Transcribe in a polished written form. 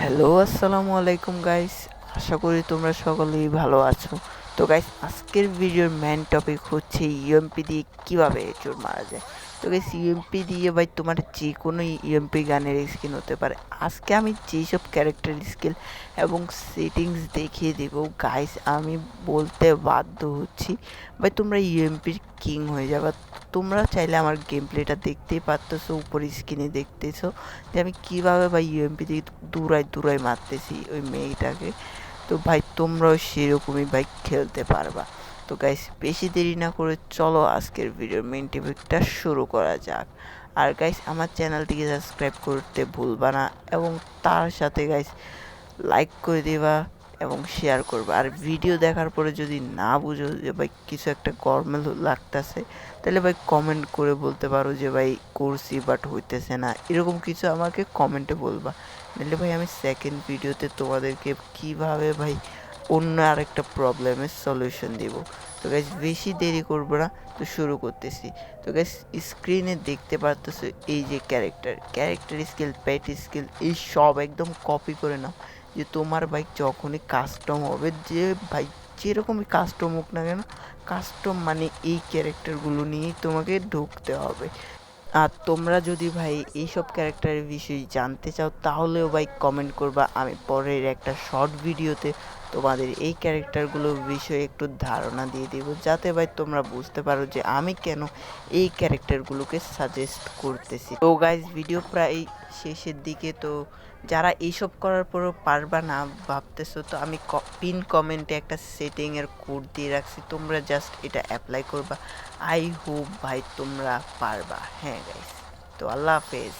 Hello, আসসালামু আলাইকুম guys. আশা করি তোমরা সকলেই ভালো আছো। তো গাইস, আজকের ভিডিওর মেন টপিক হচ্ছে ইউএমপি দিয়ে কিভাবে চোর মারা যায়। তো গাইস, ইউএমপি দিয়ে ভাই তোমার যে কোনো ইউএমপি গানের স্কিন হতে পারে। আজকে আমি যেসব ক্যারেক্টার স্কিল এবং সেটিংস দেখিয়ে দেব গাইস, আমি বলতে বাধ্য হচ্ছি ভাই তোমরা ইউএমপির কিং হয়ে যাবে। তোমরা চাইলে আমার গেম প্লেটা দেখতেই পারতেছো, উপর স্ক্রিনে দেখতেছো যে আমি কীভাবে ভাই ইউএমপি দিয়ে দূরায় মারতেছি ওই মেয়েটাকে। তো ভাই তোমরাও সেরকমই ভাই খেলতে পারবা। তো গাইস, বেশি দেরি না করে চলো আজকের ভিডিওর মেইন টপিকটা শুরু করা যাক। আর গাইস, আমার চ্যানেলটিকে সাবস্ক্রাইব করতে ভুলবা না, এবং তার সাথে গাইস লাইক করে দেবা এবং শেয়ার করবা। আর ভিডিও দেখার পরে যদি না বুঝো যে ভাই কিছু একটা গরমিল লাগতেছে, তাহলে ভাই কমেন্ট করে বলতে পারো যে ভাই করছি বাট হইতেছে না, এরকম কিছু আমাকে কমেন্টে বলবা। নাহলে ভাই আমি সেকেন্ড ভিডিওতে তোমাদেরকে কিভাবে ভাই অন্য আরেকটা প্রবলেমের সলিউশন দিব। তো গাইস, বেশি দেরি করবো না, তো শুরু করতেছি। তো গাইস, স্ক্রিনে দেখতে পারতেছো এই যে ক্যারেক্টার স্কিল, পেট স্কিল, এই সব একদম কপি করে নাও। যে তোমার বাইক যখনই কাস্টম হবে, যে ভাই যেরকমই কাস্টম হোক না কেন, কাস্টম মানে এই ক্যারেক্টারগুলো নিয়েই তোমাকে ঢুকতে হবে। আর তোমরা যদি ভাই এইসব ক্যারেক্টারের বিষয়ে জানতে চাও, তাহলেও ভাই কমেন্ট করবা, আমি পরের একটা শর্ট ভিডিওতে তোমাদের এই ক্যারেক্টারগুলোর বিষয়ে একটু ধারণা দিয়ে দেবো, যাতে ভাই তোমরা বুঝতে পারো যে আমি কেন এই ক্যারেক্টারগুলোকে সাজেস্ট করতেছি। তো গাইজ, ভিডিও প্রায় শেষের দিকে। তো যারা এইসব করার পরও পারবা না ভাবতেছো, তো আমি পিন কমেন্টে একটা সেটিংয়ের কোড দিয়ে রাখছি, তোমরা জাস্ট এটা অ্যাপ্লাই করবা। আই হোপ ভাই তোমরা পারবা। হ্যাঁ গাইস, তো আল্লাহ হাফেজ।